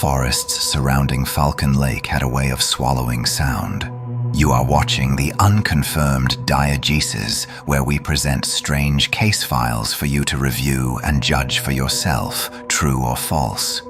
forests surrounding Falcon Lake had a way of swallowing sound. You are watching the Unconfirmed Diegesis, where we present strange case files for you to review and judge for yourself, true or false.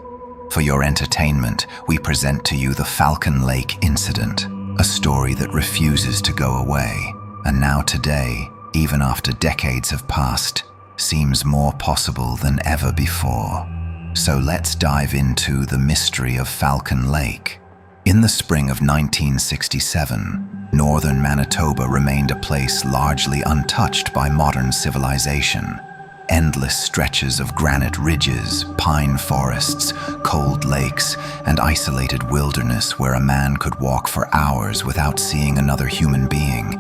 For your entertainment, we present to you the Falcon Lake incident, a story that refuses to go away, and now today, even after decades have passed, seems more possible than ever before. So let's dive into the mystery of Falcon Lake. In the spring of 1967, northern Manitoba remained a place largely untouched by modern civilization. Endless stretches of granite ridges, pine forests, cold lakes, and isolated wilderness where a man could walk for hours without seeing another human being.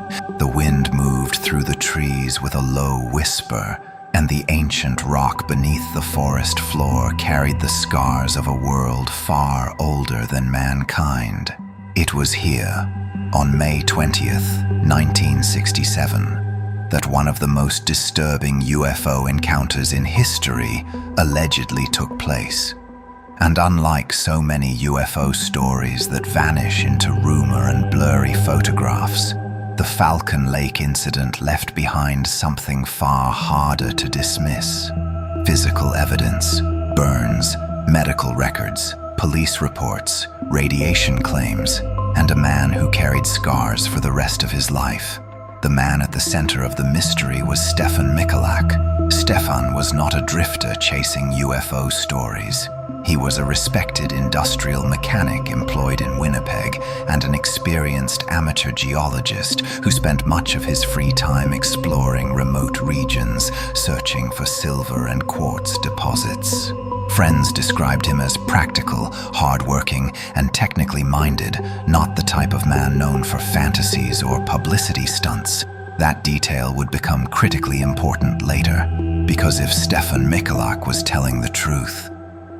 The wind moved through the trees with a low whisper, and the ancient rock beneath the forest floor carried the scars of a world far older than mankind. It was here, on May 20th, 1967, that one of the most disturbing UFO encounters in history allegedly took place. And unlike so many UFO stories that vanish into rumor and blurry photographs, the Falcon Lake incident left behind something far harder to dismiss. Physical evidence, burns, medical records, police reports, radiation claims, and a man who carried scars for the rest of his life. The man at the center of the mystery was Stefan Michalak. Stefan was not a drifter chasing UFO stories. He was a respected industrial mechanic employed in Winnipeg and an experienced amateur geologist who spent much of his free time exploring remote regions, searching for silver and quartz deposits. Friends described him as practical, hardworking, and technically minded, not the type of man known for fantasies or publicity stunts. That detail would become critically important later, because if Stefan Michalak was telling the truth,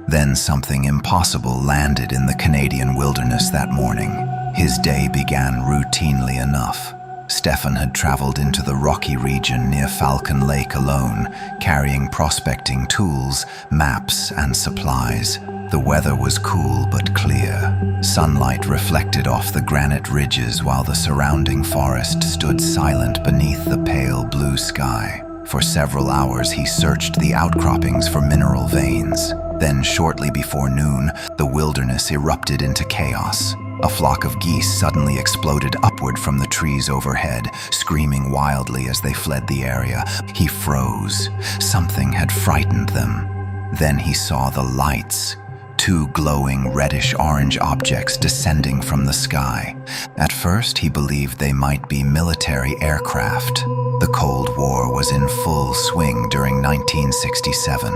then something impossible landed in the Canadian wilderness that morning. His day began routinely enough. Stefan had traveled into the rocky region near Falcon Lake alone, carrying prospecting tools, maps, and supplies. The weather was cool but clear. Sunlight reflected off the granite ridges while the surrounding forest stood silent beneath the pale blue sky. For several hours he searched the outcroppings for mineral veins. Then, shortly before noon, the wilderness erupted into chaos. A flock of geese suddenly exploded upward from the trees overhead, screaming wildly as they fled the area. He froze. Something had frightened them. Then he saw the lights. Two glowing reddish-orange objects descending from the sky. At first, he believed they might be military aircraft. The Cold War was in full swing during 1967.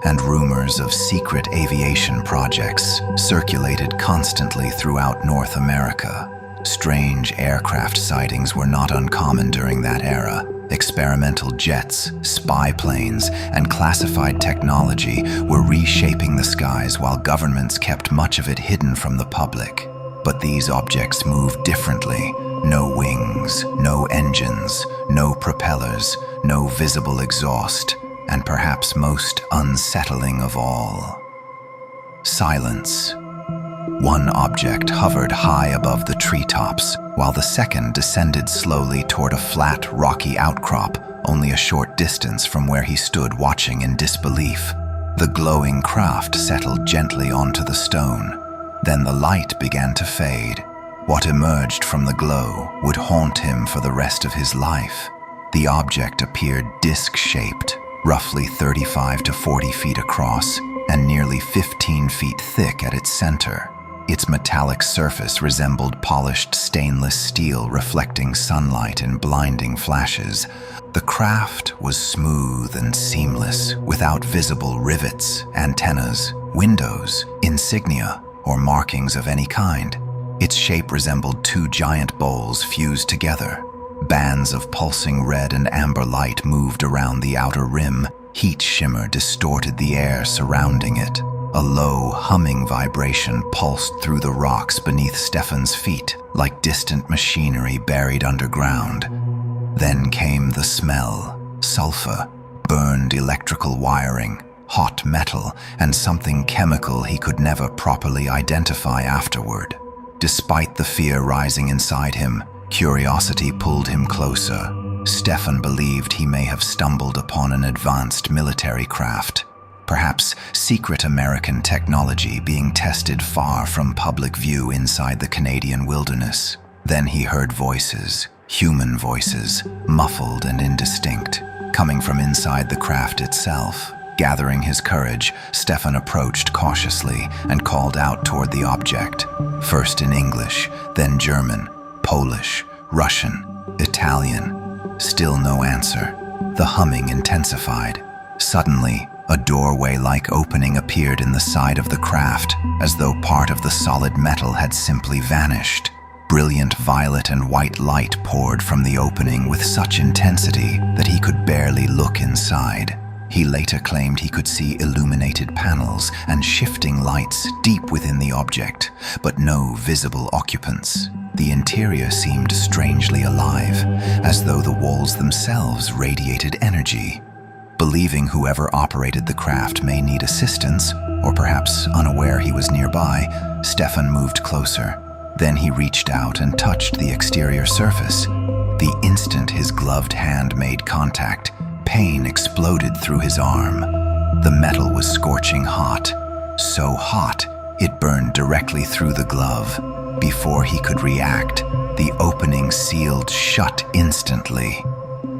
And rumors of secret aviation projects circulated constantly throughout North America. Strange aircraft sightings were not uncommon during that era. Experimental jets, spy planes, and classified technology were reshaping the skies while governments kept much of it hidden from the public. But these objects moved differently. No wings, no engines, no propellers, no visible exhaust. And perhaps most unsettling of all, silence. One object hovered high above the treetops, while the second descended slowly toward a flat, rocky outcrop only a short distance from where he stood watching in disbelief. The glowing craft settled gently onto the stone. Then the light began to fade. What emerged from the glow would haunt him for the rest of his life. The object appeared disc-shaped, roughly 35 to 40 feet across and nearly 15 feet thick at its center. Its metallic surface resembled polished stainless steel reflecting sunlight in blinding flashes. The craft was smooth and seamless, without visible rivets, antennas, windows, insignia, or markings of any kind. Its shape resembled two giant bowls fused together. Bands of pulsing red and amber light moved around the outer rim. Heat shimmer distorted the air surrounding it. A low, humming vibration pulsed through the rocks beneath Stefan's feet, like distant machinery buried underground. Then came the smell: sulfur, burned electrical wiring, hot metal, and something chemical he could never properly identify afterward. Despite the fear rising inside him, curiosity pulled him closer. Stefan believed he may have stumbled upon an advanced military craft, perhaps secret American technology being tested far from public view inside the Canadian wilderness. Then he heard voices, human voices, muffled and indistinct, coming from inside the craft itself. Gathering his courage, Stefan approached cautiously and called out toward the object, first in English, then German, Polish, Russian, Italian. Still no answer. The humming intensified. Suddenly, a doorway-like opening appeared in the side of the craft, as though part of the solid metal had simply vanished. Brilliant violet and white light poured from the opening with such intensity that he could barely look inside. He later claimed he could see illuminated panels and shifting lights deep within the object, but no visible occupants. The interior seemed strangely alive, as though the walls themselves radiated energy. Believing whoever operated the craft may need assistance, or perhaps unaware he was nearby, Stefan moved closer. Then he reached out and touched the exterior surface. The instant his gloved hand made contact, pain exploded through his arm. The metal was scorching hot, so hot it burned directly through the glove. Before he could react, the opening sealed shut instantly.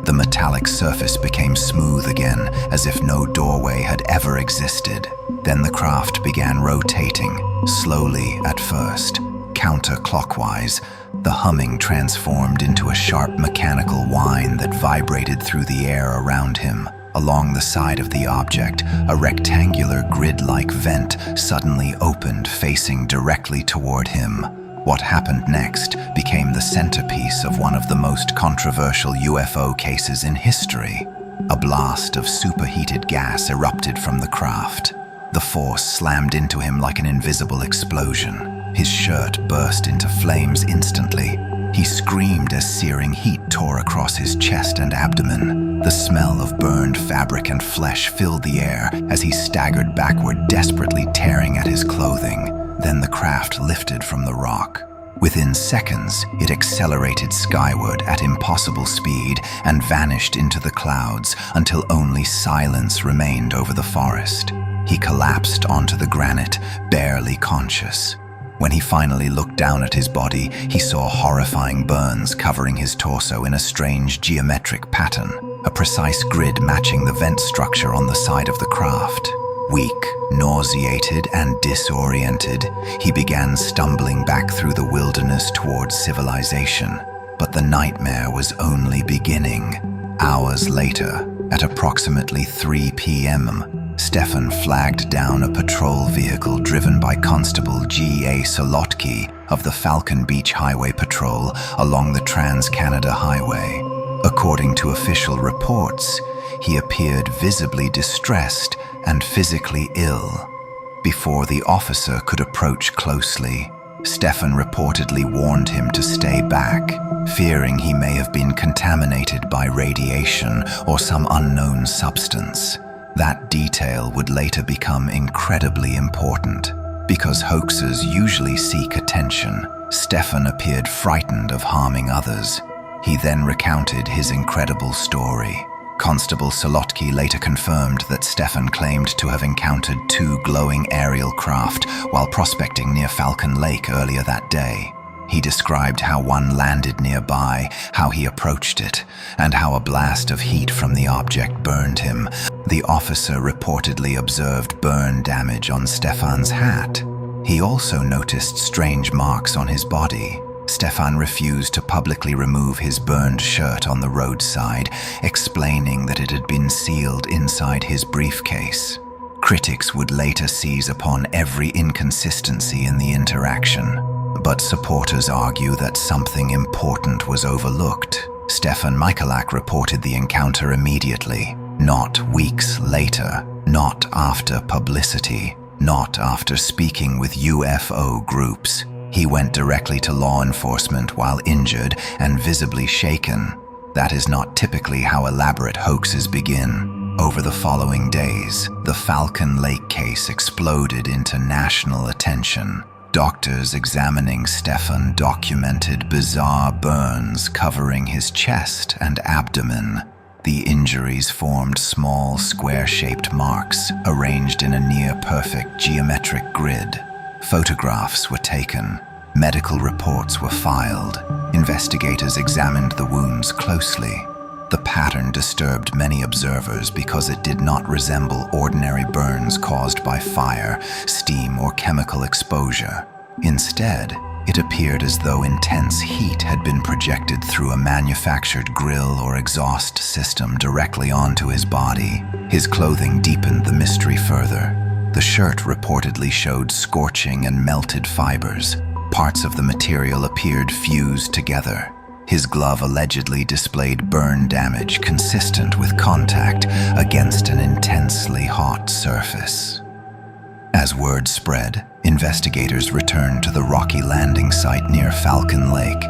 The metallic surface became smooth again, as if no doorway had ever existed. Then the craft began rotating, slowly at first, counterclockwise. The humming transformed into a sharp mechanical whine that vibrated through the air around him. Along the side of the object, a rectangular grid-like vent suddenly opened, facing directly toward him. What happened next became the centerpiece of one of the most controversial UFO cases in history. A blast of superheated gas erupted from the craft. The force slammed into him like an invisible explosion. His shirt burst into flames instantly. He screamed as searing heat tore across his chest and abdomen. The smell of burned fabric and flesh filled the air as he staggered backward, desperately tearing at his clothing. Then the craft lifted from the rock. Within seconds, it accelerated skyward at impossible speed and vanished into the clouds until only silence remained over the forest. He collapsed onto the granite, barely conscious. When he finally looked down at his body, he saw horrifying burns covering his torso in a strange geometric pattern, a precise grid matching the vent structure on the side of the craft. Weak, nauseated, and disoriented, he began stumbling back through the wilderness towards civilization. But the nightmare was only beginning. Hours later, at approximately 3 p.m., Stefan flagged down a patrol vehicle driven by Constable G.A. Solotki of the Falcon Beach Highway Patrol along the Trans-Canada Highway. According to official reports, he appeared visibly distressed and physically ill. Before the officer could approach closely, Stefan reportedly warned him to stay back, fearing he may have been contaminated by radiation or some unknown substance. That detail would later become incredibly important. Because hoaxers usually seek attention, Stefan appeared frightened of harming others. He then recounted his incredible story. Constable Solotki later confirmed that Stefan claimed to have encountered 2 glowing aerial craft while prospecting near Falcon Lake earlier that day. He described how one landed nearby, how he approached it, and how a blast of heat from the object burned him. The officer reportedly observed burn damage on Stefan's hat. He also noticed strange marks on his body. Stefan refused to publicly remove his burned shirt on the roadside, explaining that it had been sealed inside his briefcase. Critics would later seize upon every inconsistency in the interaction, but supporters argue that something important was overlooked. Stefan Michalak reported the encounter immediately, not weeks later, not after publicity, not after speaking with UFO groups. He went directly to law enforcement while injured and visibly shaken. That is not typically how elaborate hoaxes begin. Over the following days, the Falcon Lake case exploded into national attention. Doctors examining Stefan documented bizarre burns covering his chest and abdomen. The injuries formed small, square-shaped marks arranged in a near-perfect geometric grid. Photographs were taken. Medical reports were filed. Investigators examined the wounds closely. The pattern disturbed many observers because it did not resemble ordinary burns caused by fire, steam, or chemical exposure. Instead, it appeared as though intense heat had been projected through a manufactured grill or exhaust system directly onto his body. His clothing deepened the mystery further. The shirt reportedly showed scorching and melted fibers. Parts of the material appeared fused together. His glove allegedly displayed burn damage consistent with contact against an intensely hot surface. As word spread, investigators returned to the rocky landing site near Falcon Lake,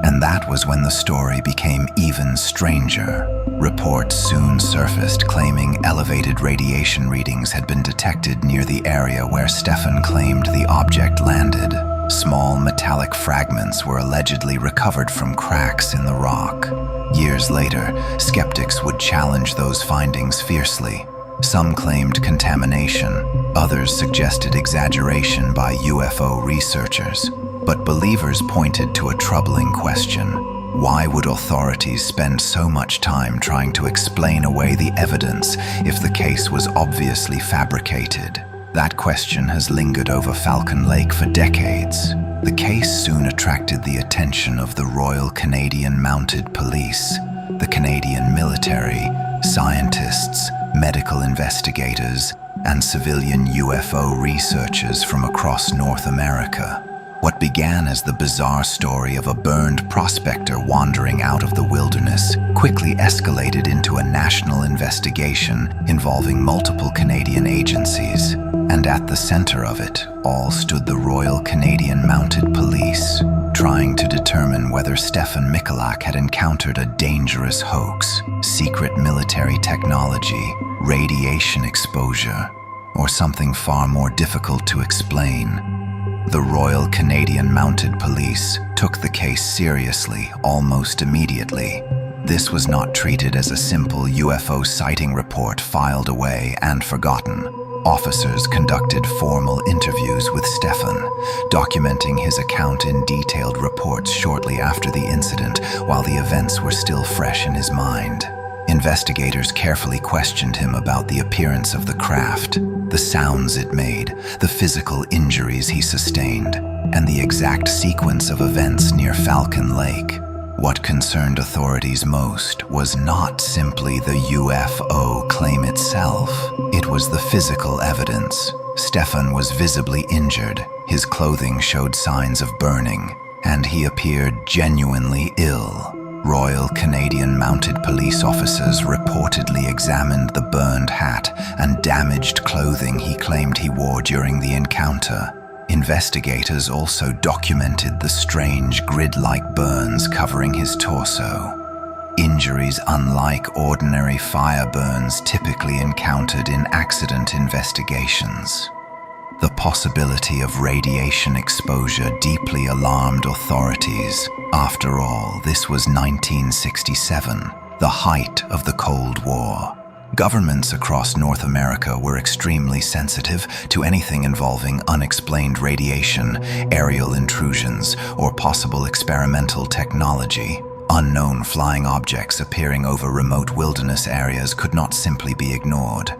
and that was when the story became even stranger. Reports soon surfaced claiming elevated radiation readings had been detected near the area where Stefan claimed the object landed. Small metallic fragments were allegedly recovered from cracks in the rock. Years later, skeptics would challenge those findings fiercely. Some claimed contamination, others suggested exaggeration by UFO researchers. But believers pointed to a troubling question. Why would authorities spend so much time trying to explain away the evidence if the case was obviously fabricated? That question has lingered over Falcon Lake for decades. The case soon attracted the attention of the Royal Canadian Mounted Police, the Canadian military, scientists, medical investigators, and civilian UFO researchers from across North America. What began as the bizarre story of a burned prospector wandering out of the wilderness quickly escalated into a national investigation involving multiple Canadian agencies. And at the center of it all stood the Royal Canadian Mounted Police, trying to determine whether Stefan Michalak had encountered a dangerous hoax, secret military technology, radiation exposure, or something far more difficult to explain. The Royal Canadian Mounted Police took the case seriously almost immediately. This was not treated as a simple UFO sighting report filed away and forgotten. Officers conducted formal interviews with Stefan, documenting his account in detailed reports shortly after the incident while the events were still fresh in his mind. Investigators carefully questioned him about the appearance of the craft, the sounds it made, the physical injuries he sustained, and the exact sequence of events near Falcon Lake. What concerned authorities most was not simply the UFO claim itself. It was the physical evidence. Stefan was visibly injured, his clothing showed signs of burning, and he appeared genuinely ill. Royal Canadian Mounted Police officers reportedly examined the burned hat and damaged clothing he claimed he wore during the encounter. Investigators also documented the strange grid-like burns covering his torso. Injuries unlike ordinary fire burns typically encountered in accident investigations. The possibility of radiation exposure deeply alarmed authorities. After all, this was 1967, the height of the Cold War. Governments across North America were extremely sensitive to anything involving unexplained radiation, aerial intrusions, or possible experimental technology. Unknown flying objects appearing over remote wilderness areas could not simply be ignored.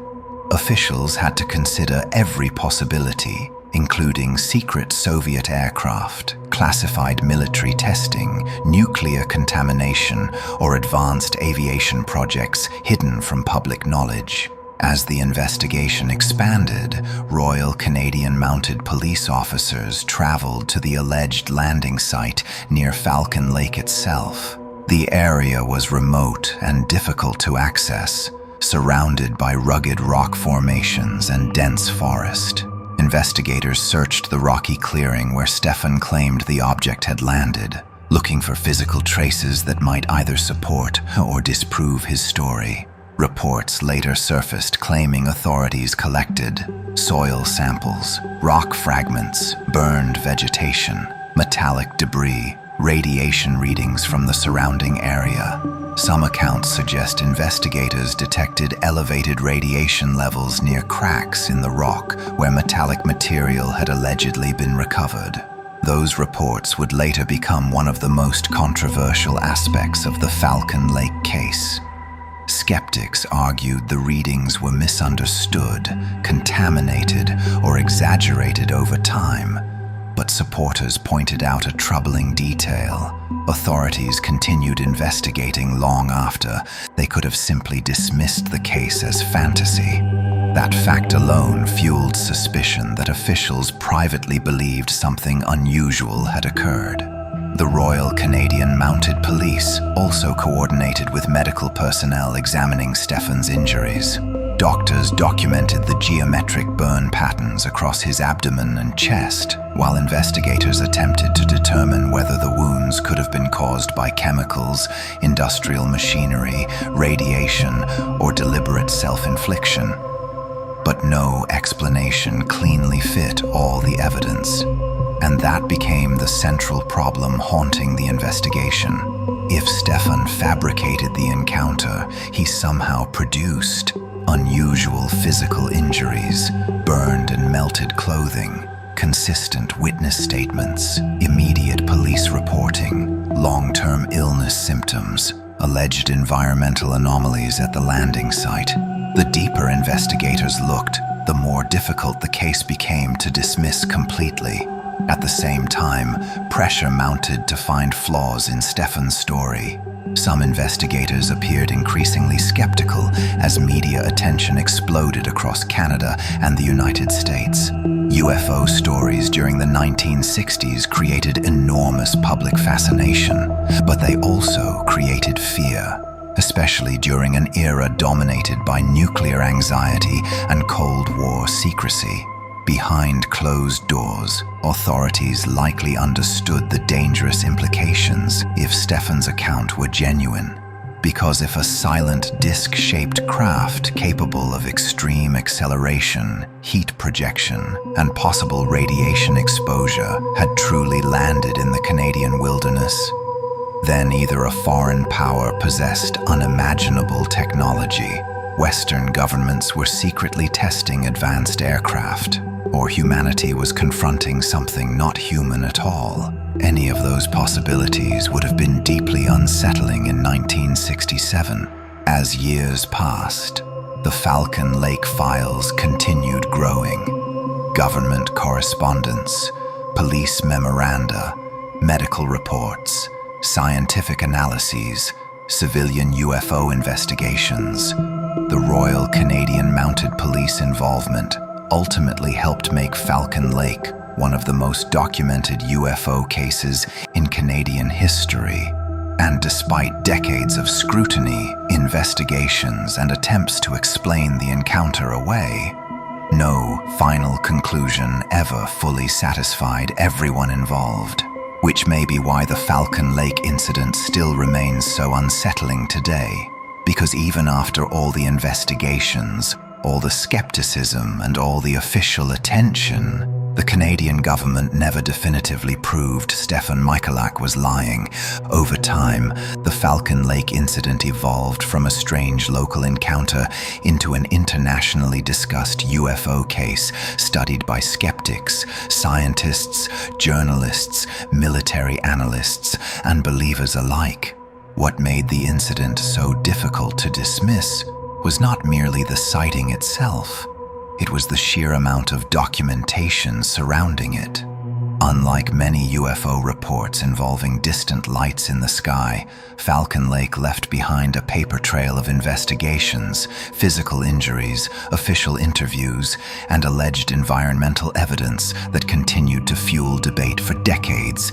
Officials had to consider every possibility, including secret Soviet aircraft, classified military testing, nuclear contamination, or advanced aviation projects hidden from public knowledge. As the investigation expanded, Royal Canadian Mounted Police officers traveled to the alleged landing site near Falcon Lake itself. The area was remote and difficult to access, surrounded by rugged rock formations and dense forest. Investigators searched the rocky clearing where Stefan claimed the object had landed, looking for physical traces that might either support or disprove his story. Reports later surfaced claiming authorities collected soil samples, rock fragments, burned vegetation, metallic debris, radiation readings from the surrounding area. Some accounts suggest investigators detected elevated radiation levels near cracks in the rock where metallic material had allegedly been recovered. Those reports would later become one of the most controversial aspects of the Falcon Lake case. Skeptics argued the readings were misunderstood, contaminated, or exaggerated over time, but supporters pointed out a troubling detail. Authorities continued investigating long after they could have simply dismissed the case as fantasy. That fact alone fueled suspicion that officials privately believed something unusual had occurred. The Royal Canadian Mounted Police also coordinated with medical personnel examining Stefan's injuries. Doctors documented the geometric burn patterns across his abdomen and chest, while investigators attempted to determine whether the wounds could have been caused by chemicals, industrial machinery, radiation, or deliberate self-infliction. But no explanation cleanly fit all the evidence. And that became the central problem haunting the investigation. If Stefan fabricated the encounter, he somehow produced unusual physical injuries, burned and melted clothing, consistent witness statements, immediate police reporting, long-term illness symptoms, alleged environmental anomalies at the landing site. The deeper investigators looked, the more difficult the case became to dismiss completely. At the same time, pressure mounted to find flaws in Stefan's story. Some investigators appeared increasingly skeptical as media attention exploded across Canada and the United States. UFO stories during the 1960s created enormous public fascination, but they also created fear, especially during an era dominated by nuclear anxiety and Cold War secrecy. Behind closed doors, authorities likely understood the dangerous implications if Stefan's account were genuine. Because if a silent disc-shaped craft capable of extreme acceleration, heat projection, and possible radiation exposure had truly landed in the Canadian wilderness, then either a foreign power possessed unimaginable technology, Western governments were secretly testing advanced aircraft, or humanity was confronting something not human at all. Any of those possibilities would have been deeply unsettling in 1967. As years passed, the Falcon Lake files continued growing. Government correspondence, police memoranda, medical reports, scientific analyses, civilian UFO investigations. The Royal Canadian Mounted Police involvement ultimately helped make Falcon Lake one of the most documented UFO cases in Canadian history. And despite decades of scrutiny, investigations, and attempts to explain the encounter away, no final conclusion ever fully satisfied everyone involved, which may be why the Falcon Lake incident still remains so unsettling today. Because even after all the investigations, all the skepticism, and all the official attention, the Canadian government never definitively proved Stefan Michalak was lying. Over time, the Falcon Lake incident evolved from a strange local encounter into an internationally discussed UFO case studied by skeptics, scientists, journalists, military analysts, and believers alike. What made the incident so difficult to dismiss was not merely the sighting itself. It was the sheer amount of documentation surrounding it. Unlike many UFO reports involving distant lights in the sky, Falcon Lake left behind a paper trail of investigations, physical injuries, official interviews, and alleged environmental evidence that continued to fuel debate for decades.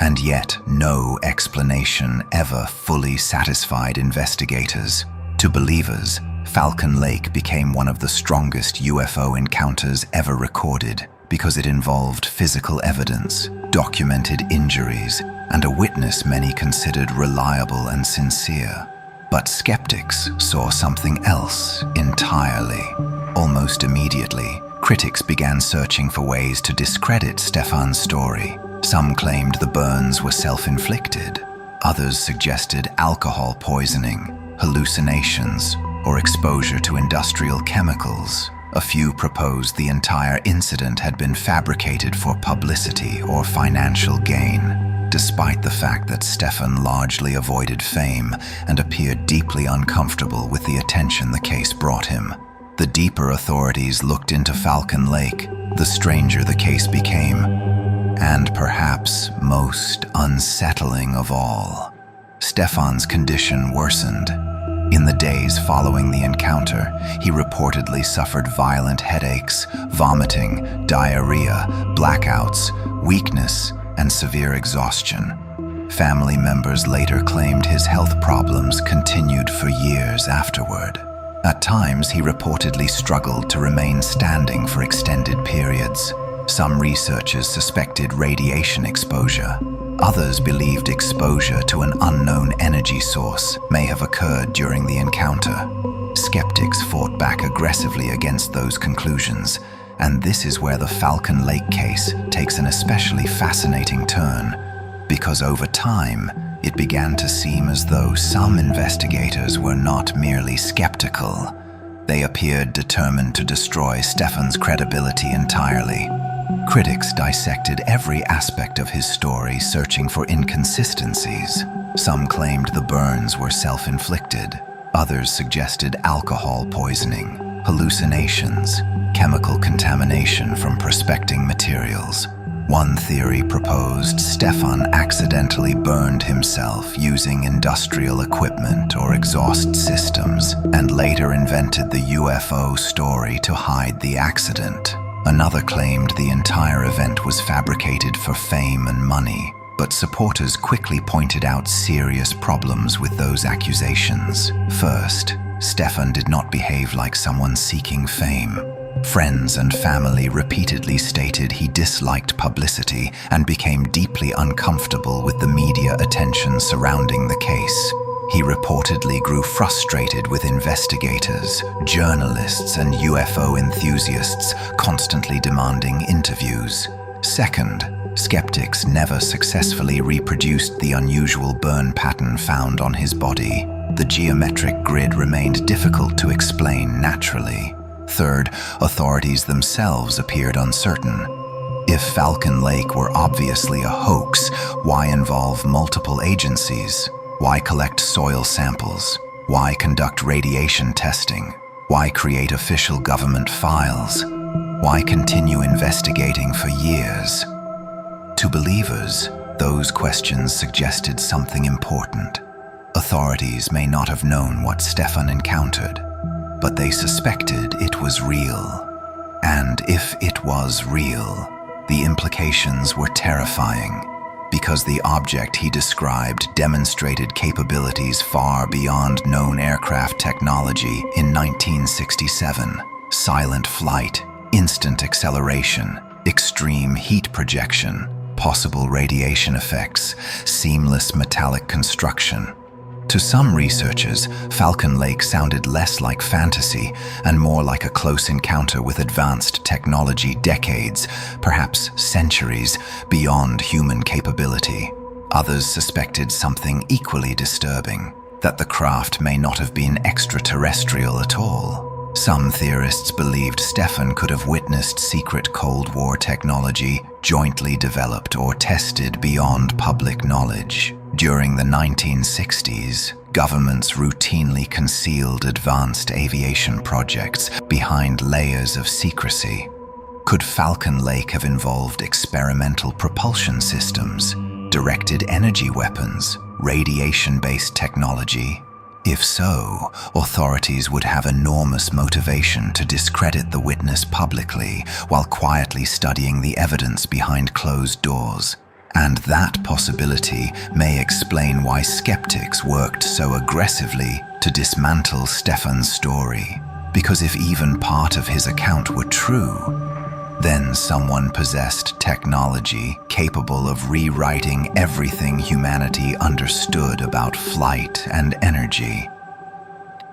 And yet, no explanation ever fully satisfied investigators. To believers, Falcon Lake became one of the strongest UFO encounters ever recorded because it involved physical evidence, documented injuries, and a witness many considered reliable and sincere. But skeptics saw something else entirely. Almost immediately, critics began searching for ways to discredit Stefan's story. Some claimed the burns were self-inflicted. Others suggested alcohol poisoning, hallucinations, or exposure to industrial chemicals. A few proposed the entire incident had been fabricated for publicity or financial gain, despite the fact that Stefan largely avoided fame and appeared deeply uncomfortable with the attention the case brought him. The deeper authorities looked into Falcon Lake, the stranger the case became, and perhaps most unsettling of all, Stefan's condition worsened. In the days following the encounter, he reportedly suffered violent headaches, vomiting, diarrhea, blackouts, weakness, and severe exhaustion. Family members later claimed his health problems continued for years afterward. At times, he reportedly struggled to remain standing for extended periods. Some researchers suspected radiation exposure. Others believed exposure to an unknown energy source may have occurred during the encounter. Skeptics fought back aggressively against those conclusions, and this is where the Falcon Lake case takes an especially fascinating turn, because over time, it began to seem as though some investigators were not merely skeptical. They appeared determined to destroy Stefan's credibility entirely. Critics dissected every aspect of his story, searching for inconsistencies. Some claimed the burns were self-inflicted. Others suggested alcohol poisoning, hallucinations, chemical contamination from prospecting materials. One theory proposed Stefan accidentally burned himself using industrial equipment or exhaust systems, and later invented the UFO story to hide the accident. Another claimed the entire event was fabricated for fame and money, but supporters quickly pointed out serious problems with those accusations. First, Stefan did not behave like someone seeking fame. Friends and family repeatedly stated he disliked publicity and became deeply uncomfortable with the media attention surrounding the case. He reportedly grew frustrated with investigators, journalists, and UFO enthusiasts constantly demanding interviews. Second, skeptics never successfully reproduced the unusual burn pattern found on his body. The geometric grid remained difficult to explain naturally. Third, authorities themselves appeared uncertain. If Falcon Lake were obviously a hoax, why involve multiple agencies? Why collect soil samples? Why conduct radiation testing? Why create official government files? Why continue investigating for years? To believers, those questions suggested something important. Authorities may not have known what Stefan encountered, but they suspected it was real. And if it was real, the implications were terrifying, because the object he described demonstrated capabilities far beyond known aircraft technology in 1967. Silent flight, instant acceleration, extreme heat projection, possible radiation effects, seamless metallic construction. To some researchers, Falcon Lake sounded less like fantasy and more like a close encounter with advanced technology decades, perhaps centuries, beyond human capability. Others suspected something equally disturbing, that the craft may not have been extraterrestrial at all. Some theorists believed Stefan could have witnessed secret Cold War technology jointly developed or tested beyond public knowledge. During the 1960s, governments routinely concealed advanced aviation projects behind layers of secrecy. Could Falcon Lake have involved experimental propulsion systems, directed energy weapons, radiation-based technology? If so, authorities would have enormous motivation to discredit the witness publicly while quietly studying the evidence behind closed doors. And that possibility may explain why skeptics worked so aggressively to dismantle Stefan's story. Because if even part of his account were true, then someone possessed technology capable of rewriting everything humanity understood about flight and energy.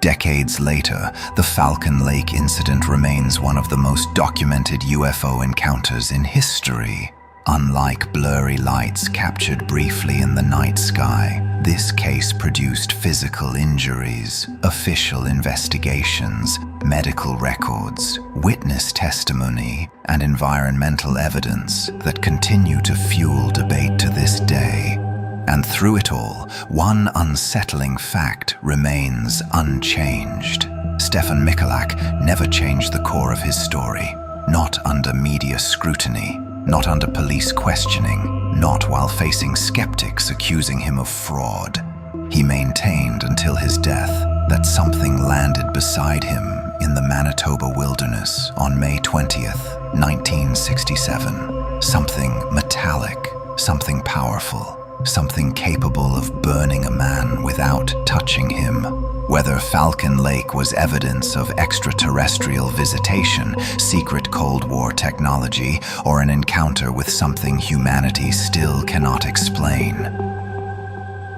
Decades later, the Falcon Lake incident remains one of the most documented UFO encounters in history. Unlike blurry lights captured briefly in the night sky, this case produced physical injuries, official investigations, medical records, witness testimony, and environmental evidence that continue to fuel debate to this day. And through it all, one unsettling fact remains unchanged. Stefan Michalak never changed the core of his story, not under media scrutiny, not under police questioning, not while facing skeptics accusing him of fraud. He maintained until his death that something landed beside him in the Manitoba wilderness on May 20th, 1967. Something metallic, something powerful, something capable of burning a man without touching him. Whether Falcon Lake was evidence of extraterrestrial visitation, secret Cold War technology, or an encounter with something humanity still cannot explain.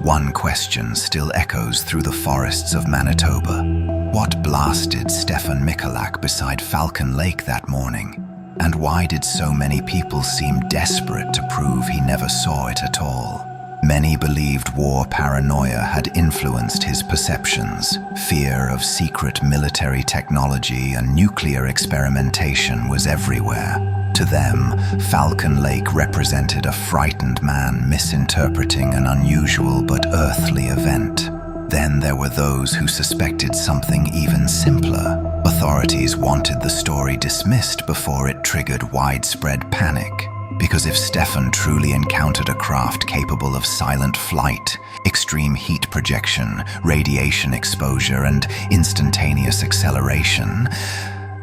One question still echoes through the forests of Manitoba. What blasted Stefan Michalak beside Falcon Lake that morning? And why did so many people seem desperate to prove he never saw it at all? Many believed war paranoia had influenced his perceptions. Fear of secret military technology and nuclear experimentation was everywhere. To them, Falcon Lake represented a frightened man misinterpreting an unusual but earthly event. Then there were those who suspected something even simpler. Authorities wanted the story dismissed before it triggered widespread panic. Because if Stefan truly encountered a craft capable of silent flight, extreme heat projection, radiation exposure, and instantaneous acceleration,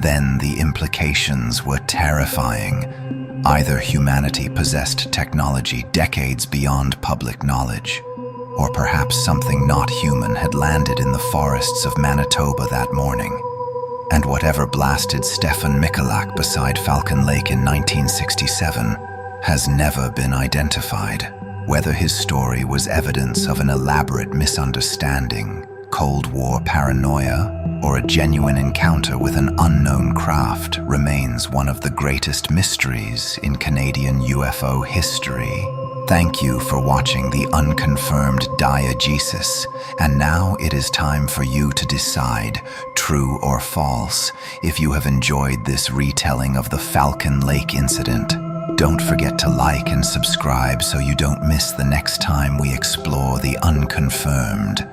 then the implications were terrifying. Either humanity possessed technology decades beyond public knowledge, or perhaps something not human had landed in the forests of Manitoba that morning. And whatever blasted Stefan Michalak beside Falcon Lake in 1967 has never been identified. Whether his story was evidence of an elaborate misunderstanding, Cold War paranoia, or a genuine encounter with an unknown craft remains one of the greatest mysteries in Canadian UFO history. Thank you for watching the Unconfirmed Diegesis, and now it is time for you to decide, true or false, if you have enjoyed this retelling of the Falcon Lake incident. Don't forget to like and subscribe so you don't miss the next time we explore the Unconfirmed.